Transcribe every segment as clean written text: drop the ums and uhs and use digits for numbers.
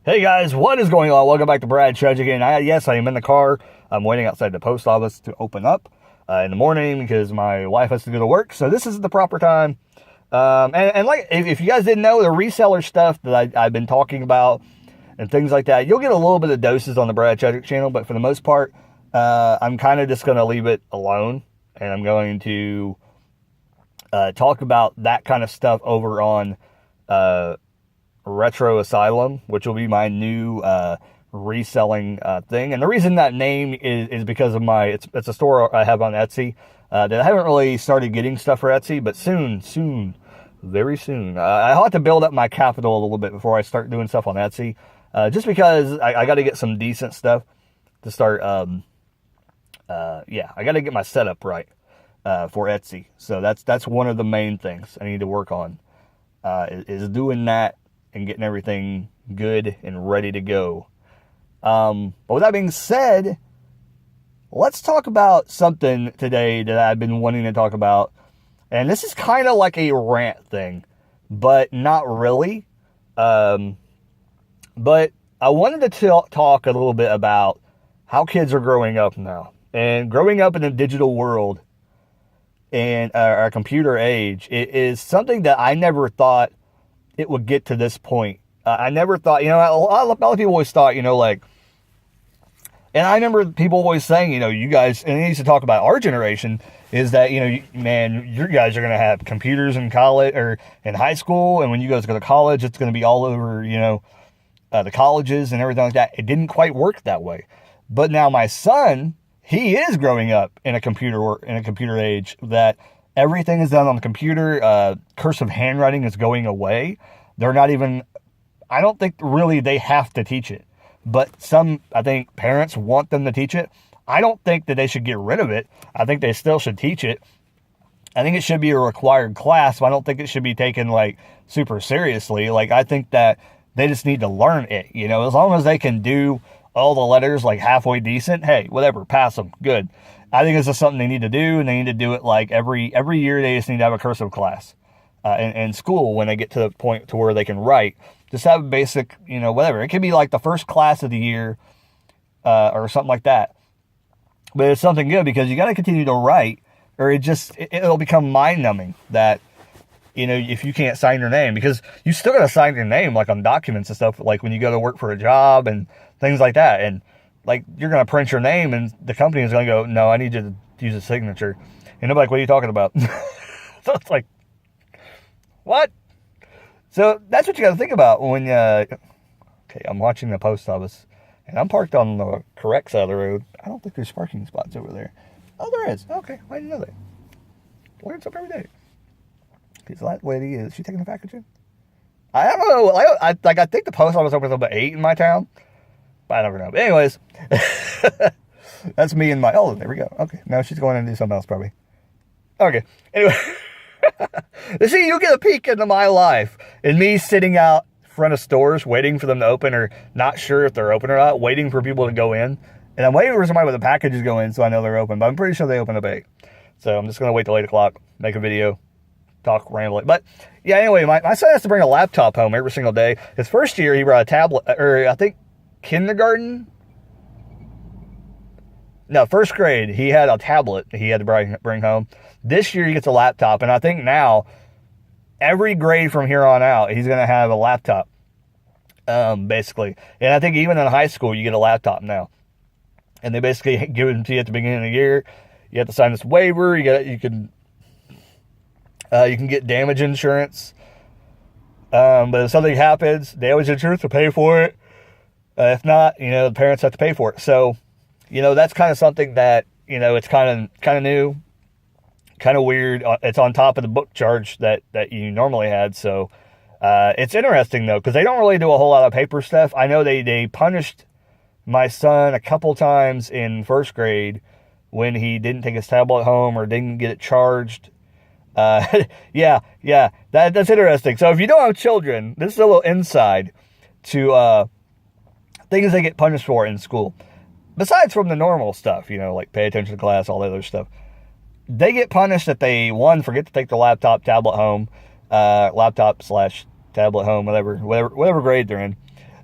Hey guys, what is going on? Welcome back to Brad Trudge again. Yes, I am in the car. I'm waiting outside the post office to open up in the morning because my wife has to go to work. So this is the proper time. And like, if you guys didn't know, the reseller stuff that I've been talking about and things like that, you'll get a little bit of doses on the Brad Trudge channel. But for the most part, I'm kind of just going to leave it alone. And I'm going to talk about that kind of stuff over on Retro Asylum, which will be my new reselling thing. And the reason that name is because of it's a store I have on Etsy that I haven't really started getting stuff for Etsy, but soon, very soon. I'll have to build up my capital a little bit before I start doing stuff on Etsy, just because I got to get some decent stuff to start. I got to get my setup right for Etsy. So that's one of the main things I need to work on, is doing that and getting everything good and ready to go. But with that being said, let's talk about something today that I've been wanting to talk about. And this is kind of like a rant thing, but not really. But I wanted to talk a little bit about how kids are growing up now. And growing up in a digital world and our computer age, it is something that I never thought it would get to this point. I never thought, a lot of people always thought, and I remember people always saying, you guys, and they used to talk about our generation, is that, man, you guys are going to have computers in college or in high school. And when you guys go to college, it's going to be all over, the colleges and everything like that. It didn't quite work that way. But now my son, he is growing up in a computer age that everything is done on the computer. Cursive handwriting is going away. They're not even, I don't think really they have to teach it. But I think parents want them to teach it. I don't think that they should get rid of it. I think they still should teach it. I think it should be a required class, but I don't think it should be taken like super seriously. Like, I think that they just need to learn it. As long as they can do all the letters like halfway decent, hey, whatever, pass them, good. I think it's just something they need to do, and they need to do it like every year. They just need to have a cursive class in school when they get to the point to where they can write. Just have a basic, whatever. It could be like the first class of the year or something like that. But it's something good because you got to continue to write, or it'll become mind-numbing that, if you can't sign your name, because you still got to sign your name like on documents and stuff, like when you go to work for a job and things like that. And like, you're going to print your name and the company is going to go, no, I need you to use a signature. And they're like, what are you talking about? So it's like, what? So that's what you got to think about when, okay, I'm watching the post office and I'm parked on the correct side of the road. I don't think there's parking spots over there. Oh, there is. Okay. I didn't know that. Learn something every day. Because that lady, is she taking the package in? I don't know. I think the post office opens up at 8 in my town. But I never know. But anyways, that's me and oh, there we go. Okay, now she's going to do something else probably. Okay, anyway. See, you get a peek into my life and me sitting out front of stores waiting for them to open, or not sure if they're open or not, waiting for people to go in. And I'm waiting for somebody with the packages to go in so I know they're open. But I'm pretty sure they open at 8. So I'm just going to wait till 8 o'clock, make a video, talk rambling. But yeah, anyway, my son has to bring a laptop home every single day. His first year, he brought a tablet, or I think kindergarten? No, first grade, he had a tablet he had to bring home. This year, he gets a laptop. And I think now, every grade from here on out, he's going to have a laptop, basically. And I think even in high school, you get a laptop now. And they basically give it to you at the beginning of the year. You have to sign this waiver. You can get damage insurance. But if something happens, damage insurance will pay for it. If not, the parents have to pay for it. So, that's kind of something that, it's kind of new, kind of weird. It's on top of the book charge that you normally had. So, it's interesting though, because they don't really do a whole lot of paper stuff. I know they punished my son a couple times in first grade when he didn't take his tablet home or didn't get it charged. Yeah, that's interesting. So if you don't have children, this is a little inside to, things they get punished for in school. Besides from the normal stuff, like pay attention to class, all that other stuff. They get punished if they, one, forget to take the tablet home, laptop/tablet home, whatever grade they're in.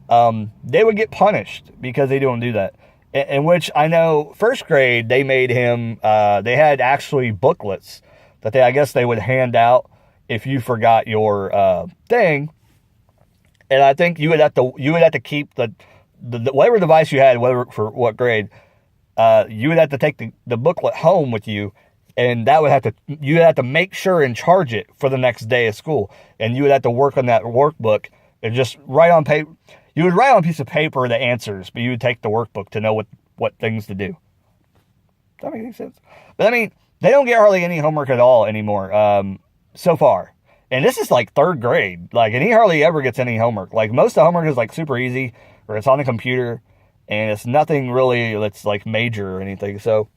they would get punished because they don't do that. In which I know first grade, they made him, they had actually booklets that I guess they would hand out if you forgot your thing. And I think you would have to keep the whatever device you had, whether for what grade, you would have to take the booklet home with you, and you would have to make sure and charge it for the next day of school. And you would have to work on that workbook and just write on paper. You would write on a piece of paper the answers, but you would take the workbook to know what things to do. Does that make any sense? But I mean, they don't get hardly any homework at all anymore, so far. And this is like third grade. Like, and he hardly ever gets any homework. Like, most of the homework is like super easy, or it's on the computer, and it's nothing really that's like major or anything. So,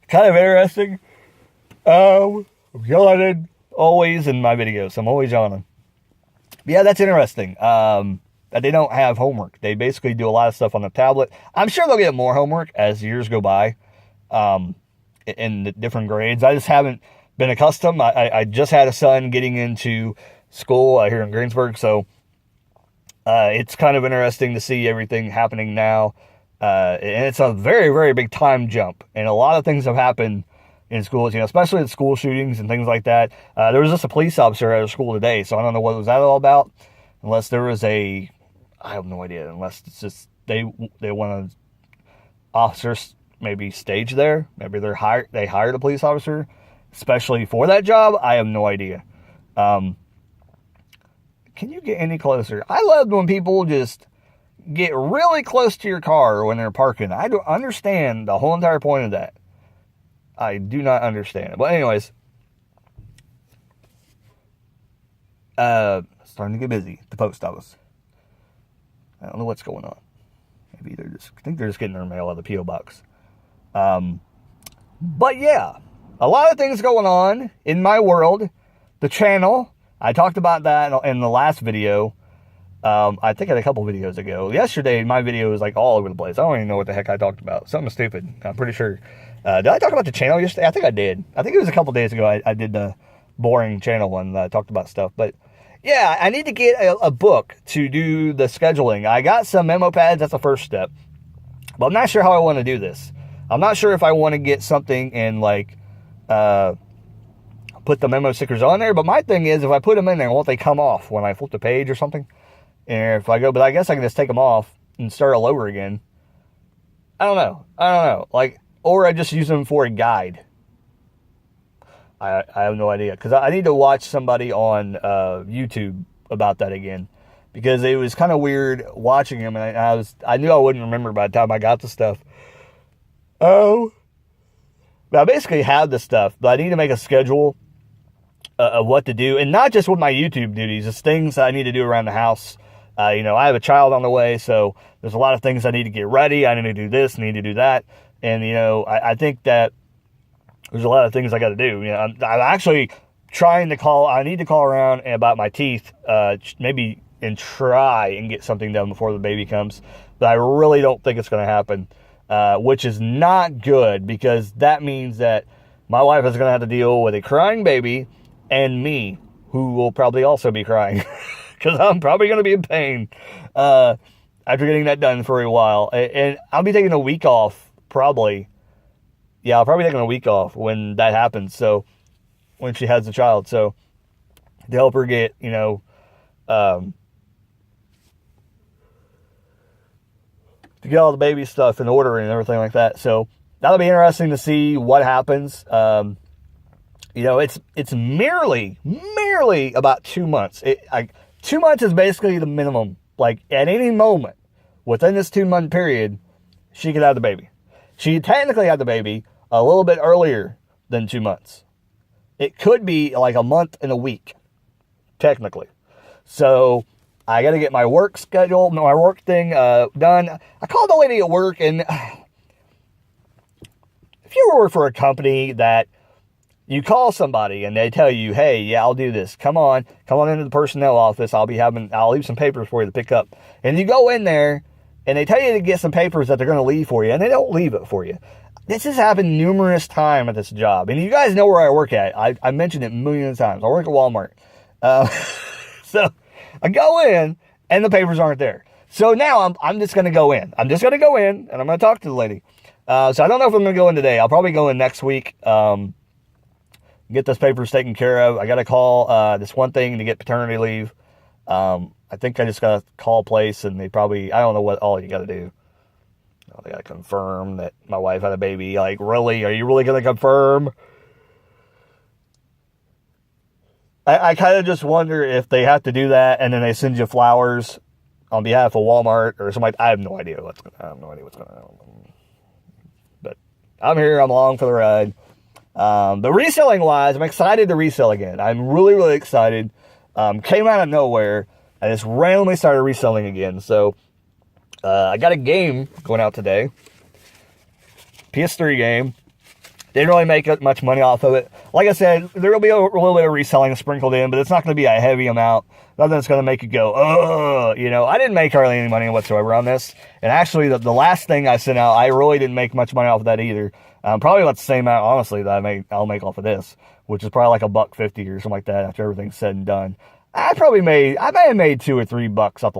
kind of interesting. I'm yawning always in my videos. I'm always yawning. But yeah, that's interesting. That they don't have homework. They basically do a lot of stuff on the tablet. I'm sure they'll get more homework as years go by, in the different grades. I just haven't been accustomed. I just had a son getting into school here in Greensburg, so it's kind of interesting to see everything happening now. And it's a very, very big time jump. And a lot of things have happened in schools, especially the school shootings and things like that. There was just a police officer at a school today, so I don't know what was that all about. Unless there was I have no idea. Unless it's just they want officers maybe stage there. Maybe they hired a police officer especially for that job. I have no idea. Can you get any closer? I love when people just get really close to your car when they're parking. I don't understand the whole entire point of that. I do not understand it. But anyways, starting to get busy at the post office. I don't know what's going on. Maybe I think they're just getting their mail out of the P.O. box. But yeah, a lot of things going on in my world. The channel, I talked about that in the last video. I think I had a couple videos ago. Yesterday, my video was like all over the place. I don't even know what the heck I talked about. Something stupid. I'm pretty sure. Did I talk about the channel yesterday? I think I did. I think it was a couple days ago I did the boring channel one that I talked about stuff. But yeah, I need to get a book to do the scheduling. I got some memo pads. That's the first step. But I'm not sure how I want to do this. I'm not sure if I want to get something and like put the memo stickers on there. But my thing is, if I put them in there, won't they come off when I flip the page or something? And if I go, but I guess I can just take them off and start all over again. I don't know. Like, or I just use them for a guide. I have no idea. Because I need to watch somebody on YouTube about that again. Because it was kind of weird watching him. And I knew I wouldn't remember by the time I got the stuff. Oh. But I basically have the stuff. But I need to make a schedule of what to do. And not just with my YouTube duties. It's things I need to do around the house. I have a child on the way. So there's a lot of things I need to get ready. I need to do this. I need to do that. And, I think that there's a lot of things I got to do. I'm actually trying to I need to call around about my teeth, maybe, and try and get something done before the baby comes. But I really don't think it's going to happen, which is not good because that means that my wife is going to have to deal with a crying baby and me, who will probably also be crying because I'm probably going to be in pain after getting that done for a while. And I'll be taking a week off. Probably. Yeah, I'll probably take a week off when that happens. So, when she has a child. So, to help her get, to get all the baby stuff in order and everything like that. So, that'll be interesting to see what happens. It's merely about 2 months. 2 months is basically the minimum. Like, at any moment within this 2 month period, she could have the baby. She technically had the baby a little bit earlier than 2 months. It could be like a month and a week, technically. So I got to get my work schedule, my work thing done. I called the lady at work, and if you work for a company that you call somebody and they tell you, hey, yeah, I'll do this. Come on into the personnel office. I'll leave some papers for you to pick up. And you go in there, and they tell you to get some papers that they're going to leave for you, and they don't leave it for you. This has happened numerous times at this job. And you guys know where I work at. I mentioned it millions of times. I work at Walmart. So I go in, and the papers aren't there. So now I'm just going to go in. I'm just going to go in, and I'm going to talk to the lady. So I don't know if I'm going to go in today. I'll probably go in next week. Get those papers taken care of. I got to call this one thing to get paternity leave. I think I just got to call a place, and they probably, I don't know what all you got to do. Oh, they got to confirm that my wife had a baby. Like, really? Are you really going to confirm? I kind of just wonder if they have to do that, and then they send you flowers on behalf of Walmart or something. I have no idea what's going on. But I'm here. I'm along for the ride. But reselling wise, I'm excited to resell again. I'm really, really excited. Came out of nowhere. I just randomly started reselling again. So, I got a game going out today. PS3 game. Didn't really make much money off of it. Like I said, there will be a little bit of reselling sprinkled in, but it's not going to be a heavy amount. Nothing that's going to make you go, oh, you know. I didn't make hardly any money whatsoever on this. And actually, the last thing I sent out, I really didn't make much money off of that either. Probably about the same amount, honestly, that I'll make off of this, which is probably like $1.50 or something like that after everything's said and done. I may have made $2 or $3 off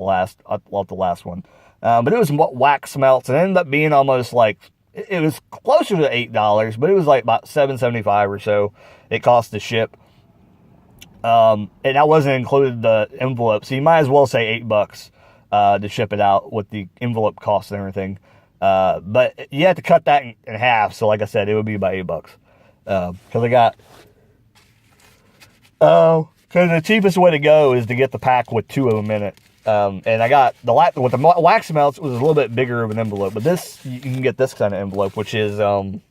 the last one. But it was wax melts, and it ended up being almost like, it was closer to $8, but it was like about $7.75 or so it cost to ship. And that wasn't included the envelope, so you might as well say $8 to ship it out with the envelope cost and everything. But you have to cut that in half, so like I said, it would be about $8. Because I got, because the cheapest way to go is to get the pack with 2 of them in it. And I got with the wax melts, it was a little bit bigger of an envelope, but this, you can get this kind of envelope, which is, it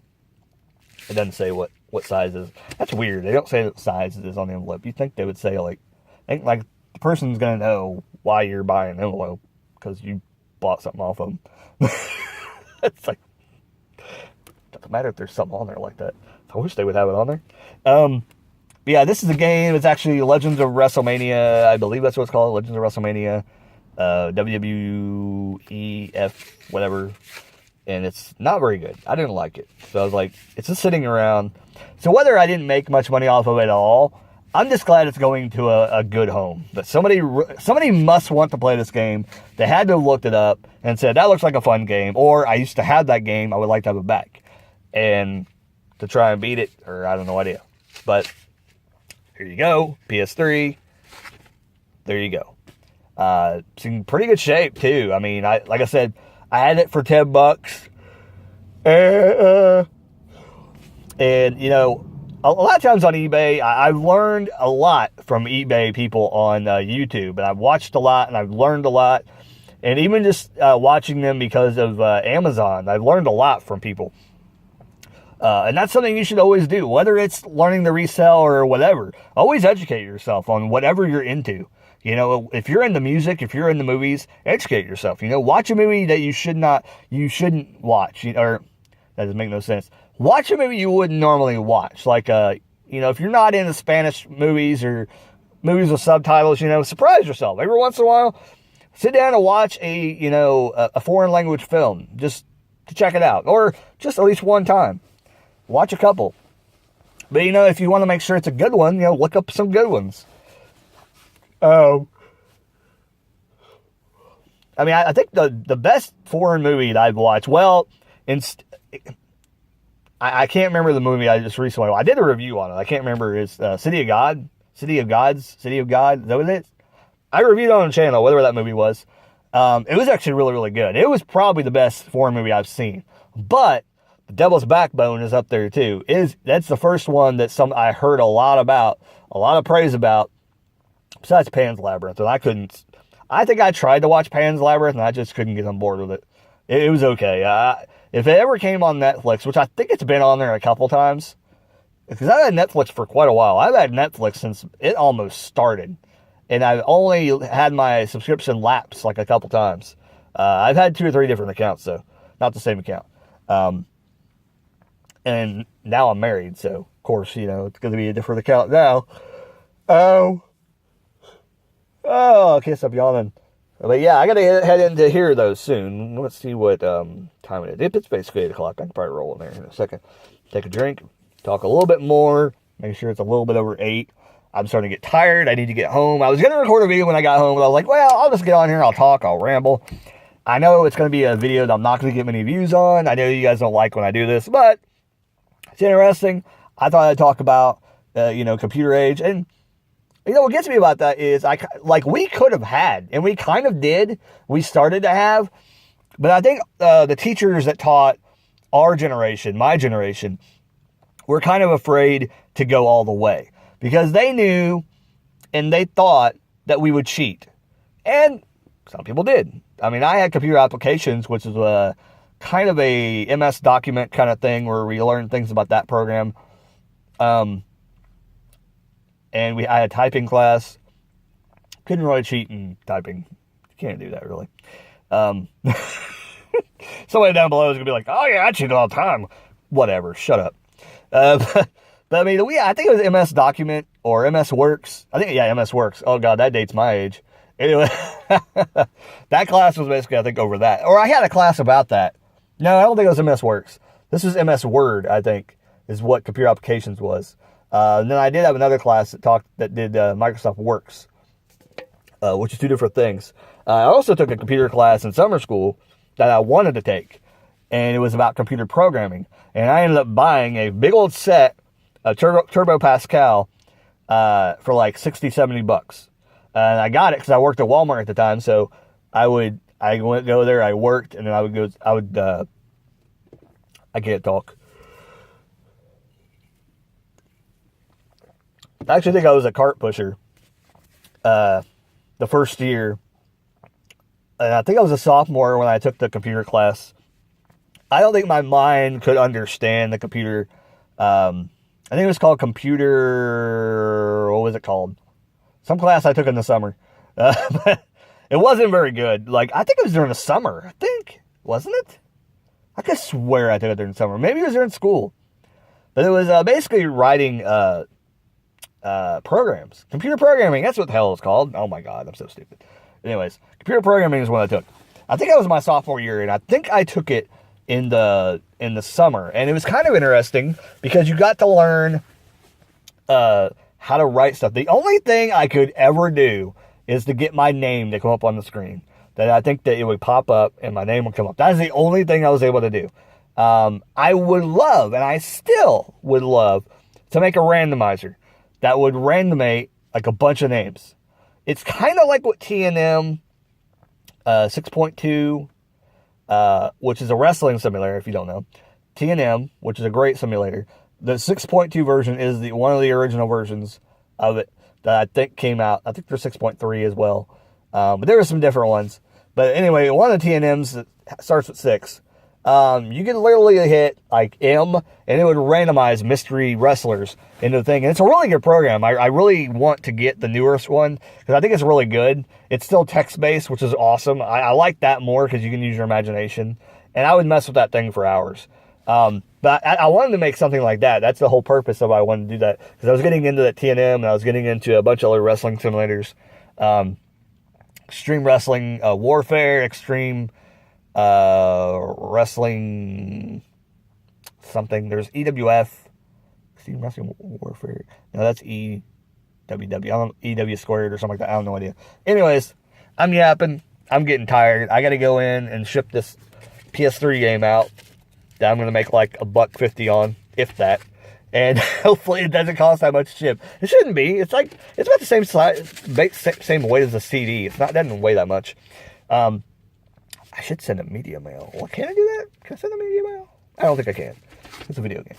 doesn't say what size is. That's weird. They don't say what size it is on the envelope. You'd think they would say, like the person's going to know why you're buying an envelope, because you bought something off of them. It's like, doesn't matter if there's something on there like that. I wish they would have it on there. But yeah, this is a game. It's actually Legends of WrestleMania. I believe that's what it's called. Legends of WrestleMania. WWEF, whatever. And it's not very good. I didn't like it. So I was like, it's just sitting around. So whether I didn't make much money off of it at all, I'm just glad it's going to a good home. But somebody must want to play this game. They had to have looked it up and said, that looks like a fun game. Or I used to have that game. I would like to have it back. And to try and beat it, or I don't know idea. But here you go. PS3. There you go. It's in pretty good shape too. I mean, like I said, I had it for $10. And you know, a lot of times on eBay, I've learned a lot from eBay people on YouTube, and I've watched a lot and I've learned a lot. And even just watching them because of Amazon, I've learned a lot from people. And that's something you should always do, whether it's learning to resell or whatever. Always educate yourself on whatever you're into. You know, if you're into music, if you're into movies, educate yourself. You know, watch a movie that you shouldn't watch, or that doesn't make no sense. Watch a movie you wouldn't normally watch. Like, you know, if you're not into Spanish movies or movies with subtitles, you know, surprise yourself. Every once in a while, sit down and watch a foreign language film just to check it out, or just at least one time. Watch a couple. But, you know, if you want to make sure it's a good one, you know, look up some good ones. I mean, I think the best foreign movie that I've watched, well, I can't remember the movie I just recently watched. I did a review on it. I can't remember. It's City of God? City of God? Is that what it is? I reviewed it on the channel, whatever that movie was. It was actually really, really good. It was probably the best foreign movie I've seen. But The Devil's Backbone is up there too. That's the first one that I heard a lot about, a lot of praise about, besides Pan's Labyrinth. And I think I tried to watch Pan's Labyrinth and I just couldn't get on board with it. It was okay. If it ever came on Netflix, which I think it's been on there a couple times, because I've had Netflix for quite a while. I've had Netflix since it almost started. And I've only had my subscription lapse like a couple times. I've had 2 or 3 different accounts, though. Not the same account. And now I'm married, so, of course, you know, it's going to be a different account now. I can't stop yawning. But yeah, I got to head into here, though, soon. Let's see what time it is. It's basically 8 o'clock. I can probably roll in there in a second. Take a drink, talk a little bit more, make sure it's a little bit over 8. I'm starting to get tired. I need to get home. I was going to record a video when I got home, but I was like, well, I'll just get on here. I'll talk. I'll ramble. I know it's going to be a video that I'm not going to get many views on. I know you guys don't like when I do this, but it's interesting. I thought I'd talk about, computer age. And, what gets me about that is we could have had, and we kind of did. We started to have, but I think the teachers that taught our generation, my generation, were kind of afraid to go all the way because they knew and they thought that we would cheat. And some people did. I mean, I had computer applications, which is kind of a MS document kind of thing where we learned things about that program. And I had typing class. Couldn't really cheat in typing. You can't do that really. Somebody down below is going to be like, oh yeah, I cheat all the time. Whatever, shut up. But I mean, I think it was MS Document or MS Works. MS Works. Oh God, that dates my age. Anyway, that class was basically, I think, over that. Or I had a class about that. No, I don't think it was MS Works. This was MS Word, I think, is what computer applications was. And then I did have another class that did Microsoft Works, which is two different things. I also took a computer class in summer school that I wanted to take, and it was about computer programming. And I ended up buying a big old set of Turbo Pascal for like $60-$70. And I got it because I worked at Walmart at the time, so I went go there, I worked, and then I can't talk. I actually think I was a cart pusher the first year. And I think I was a sophomore when I took the computer class. I don't think my mind could understand the computer. I think it was called what was it called? Some class I took in the summer. But it wasn't very good. I think it was during the summer. I think. Wasn't it? I could swear I took it during the summer. Maybe it was during school. But it was basically writing programs. Computer programming. That's what the hell it's called. Oh my God, I'm so stupid. Anyways, computer programming is what I took. I think that was my sophomore year, and I think I took it in the summer. And it was kind of interesting because you got to learn how to write stuff. The only thing I could ever do is to get my name to come up on the screen. That I think that it would pop up and my name would come up. That is the only thing I was able to do. I would love, and I still would love, to make a randomizer that would randomate like a bunch of names. It's kind of like what TNM 6.2, which is a wrestling simulator, if you don't know. TNM, which is a great simulator. The 6.2 version is one of the original versions of it that I think came out. I think there's 6.3 as well. But there are some different ones. But anyway, one of the TNMs that starts with 6. You can literally hit like M, and it would randomize mystery wrestlers into the thing. And it's a really good program. I really want to get the newest one because I think it's really good. It's still text-based, which is awesome. I like that more because you can use your imagination. And I would mess with that thing for hours. But I wanted to make something like that. That's the whole purpose of why I wanted to do that. Because I was getting into that TNM, and I was getting into a bunch of other wrestling simulators. Extreme Wrestling Warfare, Extreme Wrestling something. There's EWF, Extreme Wrestling Warfare. No, that's EWW. I don't know, EW squared or something like that. I have no idea. Anyways, I'm yapping. I'm getting tired. I got to go in and ship this PS3 game out that I'm going to make like $1.50 on, if that. And hopefully it doesn't cost that much to ship. It shouldn't be. It's about the same size, same weight as a CD. It doesn't weigh that much. I should send a media mail. Well, can I do that? Can I send a media mail? I don't think I can. It's a video game.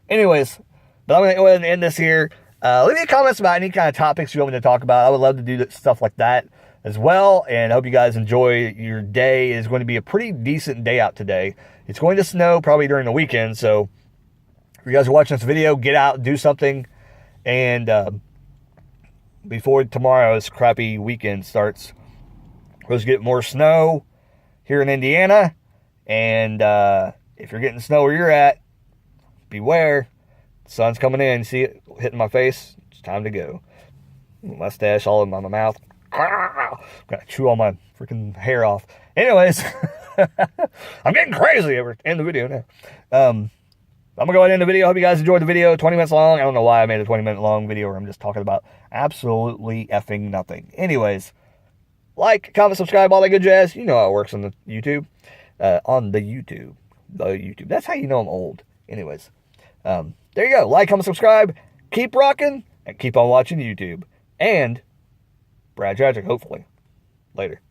Anyways, but I'm going to go ahead and end this here. Leave me comments about any kind of topics you want me to talk about. I would love to do stuff like that as well. And I hope you guys enjoy your day. It's going to be a pretty decent day out today. It's going to snow probably during the weekend. So if you guys are watching this video, get out, do something. And before tomorrow's crappy weekend starts, we'll just get more snow here in Indiana. And if you're getting snow where you're at, beware. The sun's coming in. See it hitting my face? It's time to go. Mustache all in my mouth. Gotta chew all my freaking hair off. Anyways, I'm getting crazy. End the video now. I'm going to go ahead and end the video. I hope you guys enjoyed the video. 20 minutes long. I don't know why I made a 20-minute long video where I'm just talking about absolutely effing nothing. Anyways, like, comment, subscribe, all that good jazz. You know how it works on the YouTube. On the YouTube. The YouTube. That's how you know I'm old. Anyways, there you go. Like, comment, subscribe. Keep rocking and keep on watching YouTube. And Brad Tragic, hopefully. Later.